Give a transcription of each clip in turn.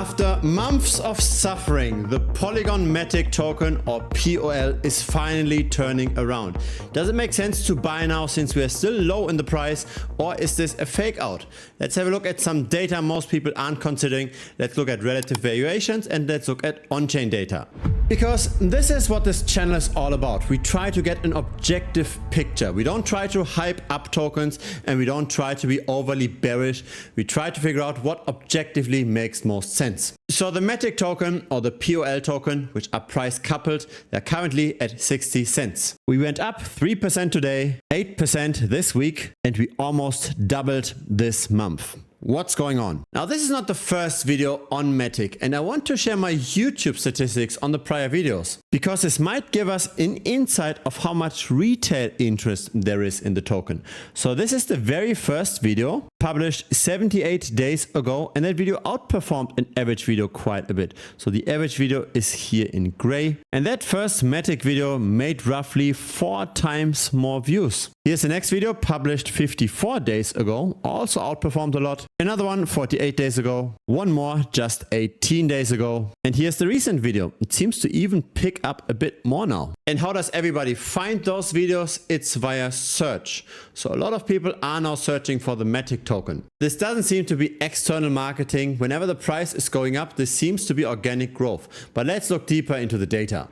After months of suffering, the Polygon Matic token, or POL, is finally turning around. Does it make sense to buy now since we are still low in the price, or is this a fake out? Let's have a look at some data most people aren't considering. Let's look at relative valuations and let's look at on-chain data. Because this is what this channel is all about. We try to get an objective picture. We don't try to hype up tokens and we don't try to be overly bearish. We try to figure out what objectively makes most sense. So the Matic token or the POL token, which are price coupled, they're currently at 60 cents. We went up 3% today, 8% this week, and we almost doubled this month. What's going on? Now, this is not the first video on Matic, and I want to share my YouTube statistics on the prior videos because this might give us an insight of how much retail interest there is in the token. So this is the very first video published 78 days ago, and that video outperformed an average video quite a bit. So the average video is here in gray, and that first Matic video made roughly 4 times more views. Here's the next video published 54 days ago, also outperformed a lot. Another one 48 days ago, one more just 18 days ago. And here's the recent video. It seems to even pick up a bit more now. And how does everybody find those videos? It's via search. So a lot of people are now searching for the Matic token. This doesn't seem to be external marketing. Whenever the price is going up, this seems to be organic growth. But let's look deeper into the data.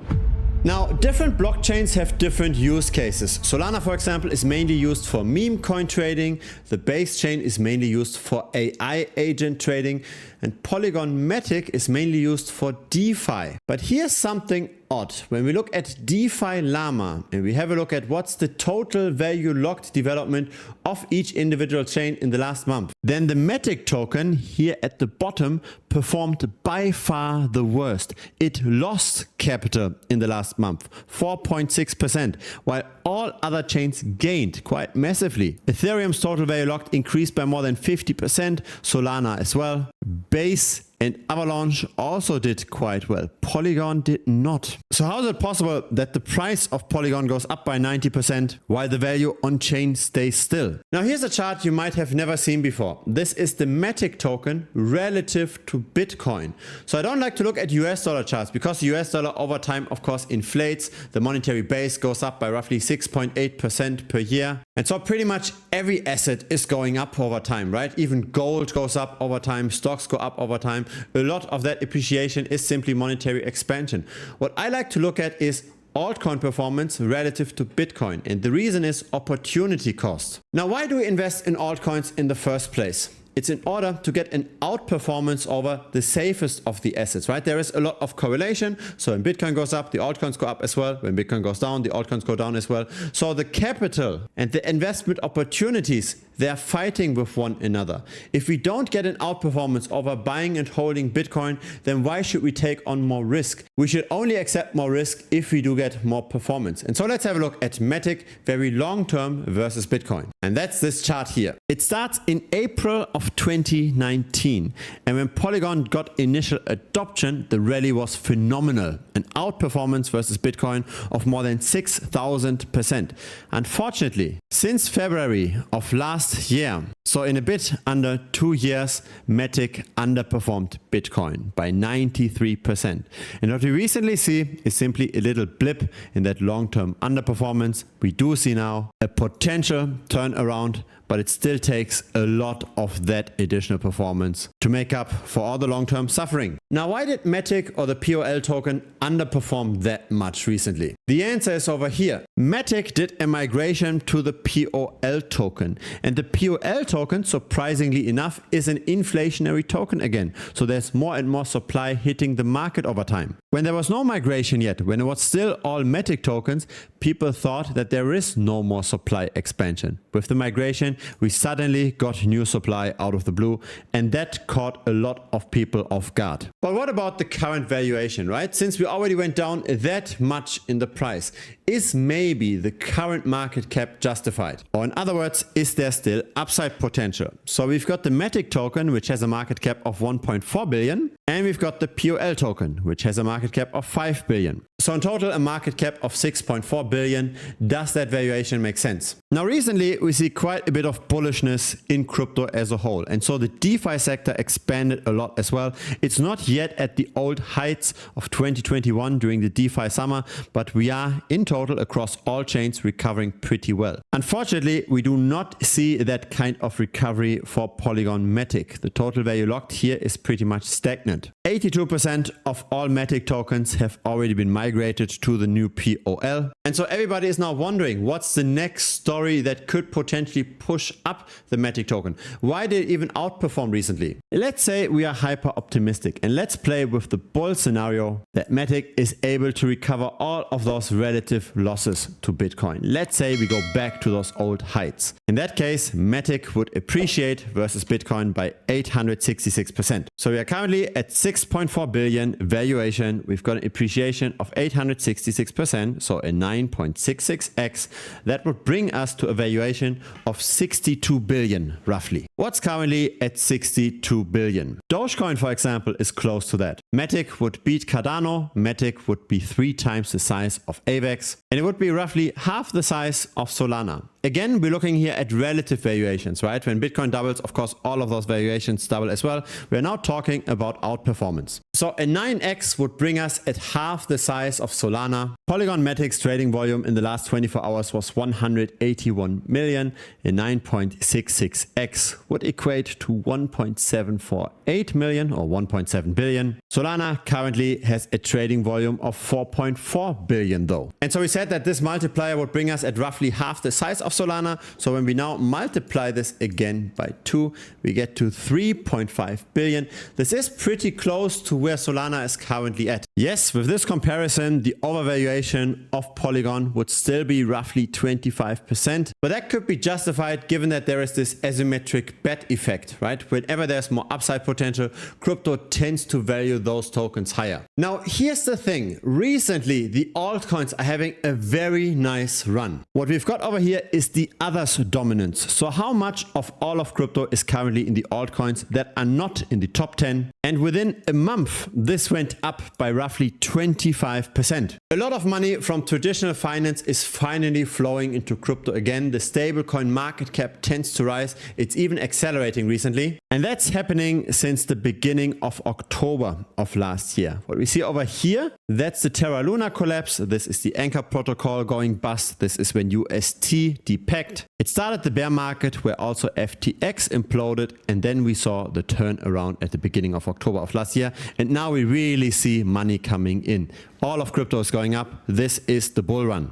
Now, different blockchains have different use cases. Solana, for example, is mainly used for meme coin trading. The base chain is mainly used for AI agent trading. And Polygon Matic is mainly used for DeFi. But here's something odd. When we look at DeFi Llama and we have a look at what's the total value locked development of each individual chain in the last month, then the Matic token here at the bottom performed by far the worst. It lost capital in the last month, 4.6%, while all other chains gained quite massively. Ethereum's total value locked increased by more than 50%, Solana as well. Base and Avalanche also did quite well. Polygon did not. So how is it possible that the price of Polygon goes up by 90% while the value on chain stays still? Now here's a chart you might have never seen before. This is the Matic token relative to Bitcoin. So I don't like to look at US dollar charts because the US dollar over time of course inflates. The monetary base goes up by roughly 6.8% per year. And so pretty much every asset is going up over time, right? Even gold goes up over time, stocks go up over time. A lot of that appreciation is simply monetary expansion. What I like to look at is altcoin performance relative to Bitcoin. And the reason is opportunity cost. Now, why do we invest in altcoins in the first place? It's in order to get an outperformance over the safest of the assets, right? There is a lot of correlation. So when Bitcoin goes up, the altcoins go up as well. When Bitcoin goes down, the altcoins go down as well. So the capital and the investment opportunities, they're fighting with one another. If we don't get an outperformance over buying and holding Bitcoin, then why should we take on more risk? We should only accept more risk if we do get more performance. And so let's have a look at Matic, very long term versus Bitcoin. And that's this chart here. It starts in April of 2019. And when Polygon got initial adoption, the rally was phenomenal. An outperformance versus Bitcoin of more than 6,000%. Unfortunately, since February of last year, so in a bit under 2 years, Matic underperformed Bitcoin by 93%. And what we recently see is simply a little blip in that long-term underperformance. We do see now a potential turnaround, but it still takes a lot of that additional performance to make up for all the long-term suffering. Now, why did Matic or the POL token underperform that much recently? The answer is over here. Matic did a migration to the POL token, and the POL token, surprisingly enough, is an inflationary token again. So there's more and more supply hitting the market over time. When there was no migration yet, when it was still all Matic tokens, people thought that there is no more supply expansion. With the migration, we suddenly got new supply out of the blue, and that caught a lot of people off guard. But what about the current valuation, right? Since we already went down that much in the price, is maybe the current market cap justified? Or in other words, is there still upside potential? So we've got the Matic token, which has a market cap of 1.4 billion, and we've got the POL token, which has a market cap of 5 billion. So in total, a market cap of 6.4 billion. Does that valuation make sense? Now, recently, we see quite a bit of bullishness in crypto as a whole. And so the DeFi sector expanded a lot as well. It's not yet at the old heights of 2021 during the DeFi summer, but we are in total across all chains recovering pretty well. Unfortunately, we do not see that kind of recovery for Polygon Matic. The total value locked here is pretty much stagnant. 82% of all Matic tokens have already been migrated to the new POL. And so everybody is now wondering, what's the next story that could potentially push up the Matic token? Why did it even outperform recently? Let's say we are hyper optimistic and let's play with the bull scenario that Matic is able to recover all of those relative losses to Bitcoin. Let's say we go back to those old heights. In that case, Matic would appreciate versus Bitcoin by 866%. So we are currently at 6.4 billion valuation. We've got an appreciation of 866%, so a 9.66x. That would bring us to a valuation of 62 billion roughly. What's currently at 62 billion? Dogecoin, for example, is close to that. Matic would beat Cardano. Matic would be 3 times the size of AVAX, and it would be roughly half the size of Solana. Again, we're looking here at relative valuations, right? When Bitcoin doubles, of course, all of those valuations double as well. We're now talking about outperformance. So a 9x would bring us at half the size of Solana. Polygon Matic's trading volume in the last 24 hours was 181 million. A 9.66x would equate to 1.748 million or 1.7 billion. Solana currently has a trading volume of 4.4 billion though. And so we said that this multiplier would bring us at roughly half the size of Solana. So when we now multiply this again by 2, we get to 3.5 billion. This is pretty close to where Solana is currently at. Yes, with this comparison, the overvaluation of Polygon would still be roughly 25%, but that could be justified given that there is this asymmetric bet effect, right? Whenever there's more upside potential, crypto tends to value those tokens higher. Now, here's the thing. Recently, the altcoins are having a very nice run. What we've got over here is the others dominance. So how much of all of crypto is currently in the altcoins that are not in the top 10? And within a month, this went up by roughly 25%. A lot of money from traditional finance is finally flowing into crypto again. The stablecoin market cap tends to rise. It's even accelerating recently. And that's happening since the beginning of October of last year. What we see over here, that's the Terra Luna collapse. This is the Anchor protocol going bust. This is when UST depegged. It started the bear market where also FTX imploded, and then we saw the turnaround at the beginning of October of last year, and now we really see money coming in. All of crypto is going up. This is the bull run.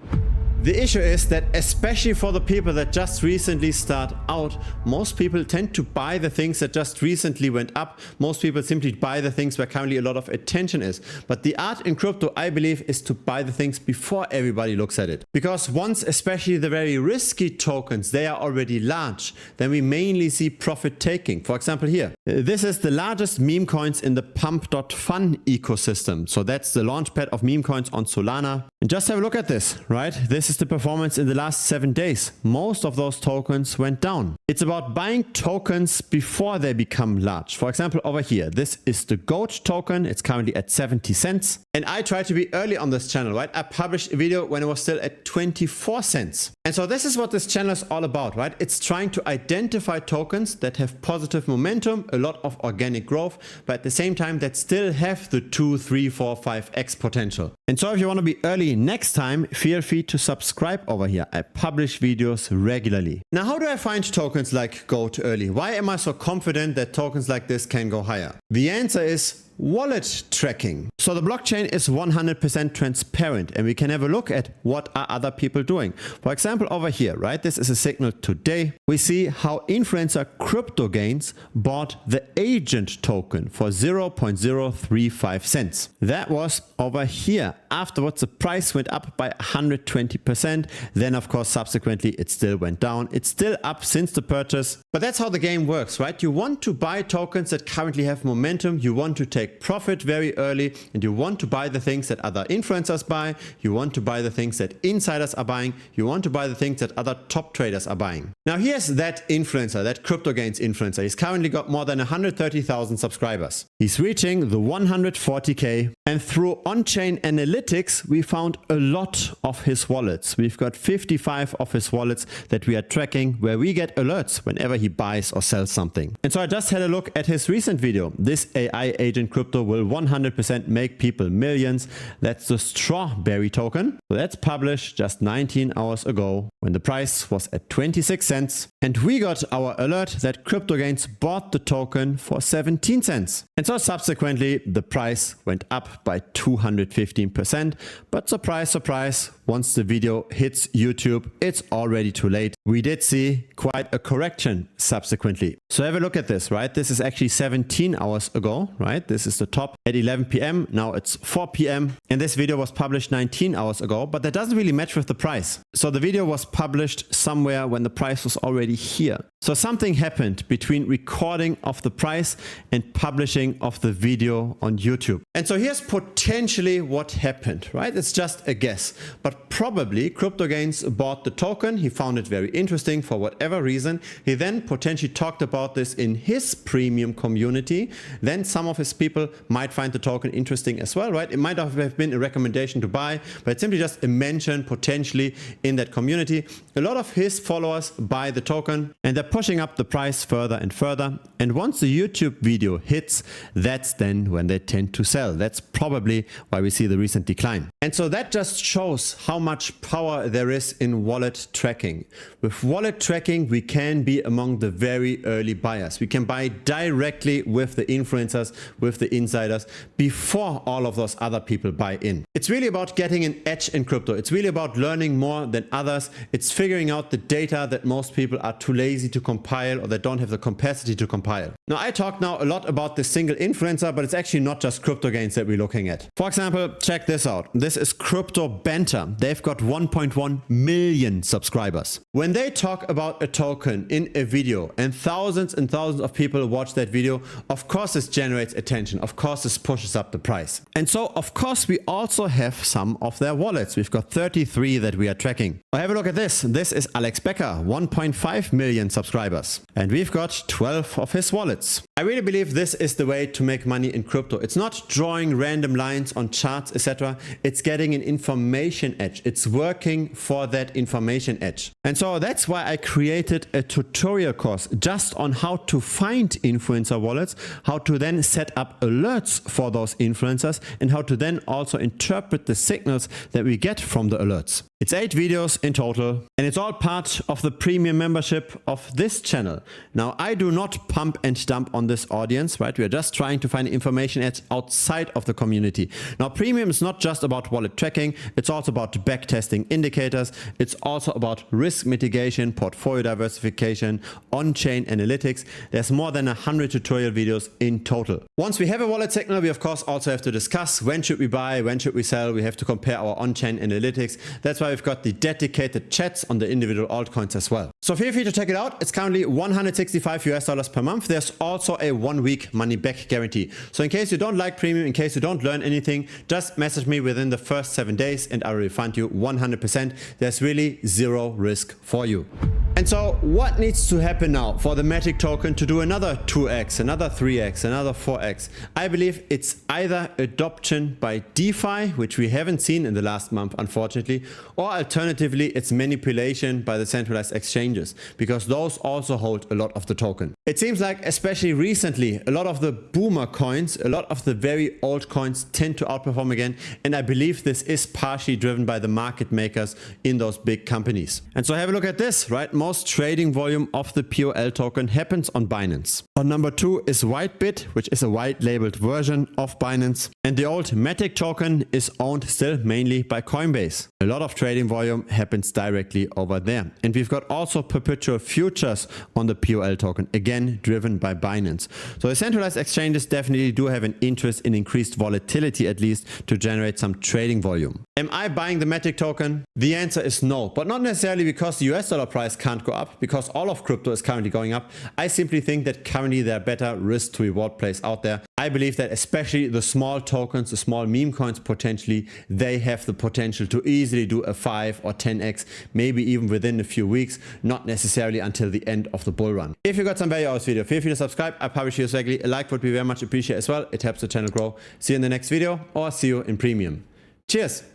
The issue is that especially for the people that just recently start out, most people tend to buy the things that just recently went up. Most people simply buy the things where currently a lot of attention is. But the art in crypto, I believe, is to buy the things before everybody looks at it. Because once, especially the very risky tokens, they are already large, then we mainly see profit taking. For example, here, this is the largest meme coins in the pump.fun ecosystem. So that's the launchpad of meme coins on Solana. And just have a look at this, right? This is the performance in the last 7 days. Most of those tokens went down. It's about buying tokens before they become large. For example, over here, this is the GOAT token. It's currently at 70 cents. And I tried to be early on this channel, right? I published a video when it was still at 24 cents. And so this is what this channel is all about, right? It's trying to identify tokens that have positive momentum, a lot of organic growth, but at the same time that still have the 2, 3, 4, 5x potential. And so if you want to be early next time, feel free to subscribe over here. I publish videos regularly. Now, how do I find tokens like GOAT early? Why am I so confident that tokens like this can go higher? The answer is wallet tracking. So the blockchain is 100% transparent, and we can have a look at what are other people doing. For example, over here, right? This is a signal today. We see how influencer Crypto Gains bought the agent token for 0.035 cents. That was over here. Afterwards, the price went up by 120%. Then, of course, subsequently, it still went down. It's still up since the purchase. But that's how the game works, right? You want to buy tokens that currently have momentum, you want to take profit very early, and you want to buy the things that other influencers buy, you want to buy the things that insiders are buying, you want to buy the things that other top traders are buying. Now here's that influencer, that CryptoGains influencer. He's currently got more than 130,000 subscribers. He's reaching the 140k, and through on-chain analytics we found a lot of his wallets. We've got 55 of his wallets that we are tracking, where we get alerts whenever he buys or sells something. And so I just had a look at his recent video. This AI agent crypto will 100% make people millions. That's the strawberry token. So that's published just 19 hours ago when the price was at 26 cents. And we got our alert that CryptoGains bought the token for 17 cents. And so subsequently the price went up by 215%. But surprise, surprise, once the video hits YouTube, it's already too late. We did see quite a correction subsequently. So have a look at this, right? This is actually 17 hours ago, right? This is the top at 11 p.m. Now it's 4 p.m. and this video was published 19 hours ago, but that doesn't really match with the price. So the video was published somewhere when the price was already here. So something happened between recording of the price and publishing of the video on YouTube. And so here's potentially what happened, right? It's just a guess, but probably CryptoGains bought the token. He found it very interesting for whatever reason. He then potentially talked about this in his premium community. Then some of his people might find the token interesting as well, right? It might have been a recommendation to buy, but it's simply just a mention potentially in that community. A lot of his followers buy the token and they're pushing up the price further and further. And once the YouTube video hits, that's then when they tend to sell. That's probably why we see the recent decline. And so that just shows how much power there is in wallet tracking. With wallet tracking, we can be among the very early buyers. We can buy directly with the influencers, with the insiders, before all of those other people buy in. It's really about getting an edge in crypto. It's really about learning more than others. It's figuring out the data that most people are too lazy to compile or that don't have the capacity to compile. Now I talk now a lot about this single influencer, but it's actually not just CryptoGains that we're looking at. For example, check this out. This is Crypto Banter. They've got 1.1 million subscribers. When they talk about a token in a video and thousands of people watch that video, of course this generates attention. Of course this pushes up the price. And so of course we also have some of their wallets. We've got 33 that we are tracking. Well, have a look at this. This is Alex Becker, 1.5 million subscribers. And we've got 12 of his wallets. I really believe this is the way to make money in crypto. It's not drawing random lines on charts, etc. It's getting an information edge. It's working for that information edge. And so that's why I created a tutorial course just on how to find influencer wallets, how to then set up alerts for those influencers, and how to then also interpret the signals that we get from the alerts. It's 8 videos in total, and it's all part of the premium membership of this channel. Now, I do not pump and dump on this audience, right? We are just trying to find information edge outside of the community. Now, premium is not just about wallet tracking. It's also about backtesting indicators. It's also about risk mitigation, portfolio diversification, on-chain analytics. There's more than 100 tutorial videos in total. Once we have a wallet signal, we of course also have to discuss when should we buy, when should we sell. We have to compare our on-chain analytics. That's why we've got the dedicated chats on the individual altcoins as well. So feel free to check it out. It's currently $165 per month. There's also a 1-week money back guarantee. So in case you don't like premium, in case you don't learn anything, just message me within the first 7 days and I will refund you 100%. There's really zero risk for you. And so what needs to happen now for the Matic token to do another 2x, another 3x, another 4x? I believe it's either adoption by DeFi, which we haven't seen in the last month, unfortunately, or alternatively, it's manipulation by the centralized exchanges, because those also hold a lot of the token. It seems like, especially recently, a lot of the boomer coins, a lot of the very old coins tend to outperform again. And I believe this is partially driven by the market makers in those big companies. And so have a look at this, right? Most trading volume of the POL token happens on Binance. On number 2 is Whitebit, which is a white labeled version of Binance. And the old Matic token is owned still mainly by Coinbase. A lot of trading volume happens directly over there. And we've got also perpetual futures on the POL token, again driven by Binance. So the centralized exchanges definitely do have an interest in increased volatility, at least to generate some trading volume. Am I buying the Matic token? The answer is no, but not necessarily because the US dollar price can't can't go up because all of crypto is currently going up. I simply think that currently there are better risk to reward plays out there. I believe that especially the small tokens, the small meme coins potentially, they have the potential to easily do a 5 or 10x, maybe even within a few weeks, not necessarily until the end of the bull run. If you got some value out of this video, feel free to subscribe. I publish here regularly. A like would be very much appreciated as well. It helps the channel grow. See you in the next video or see you in premium. Cheers.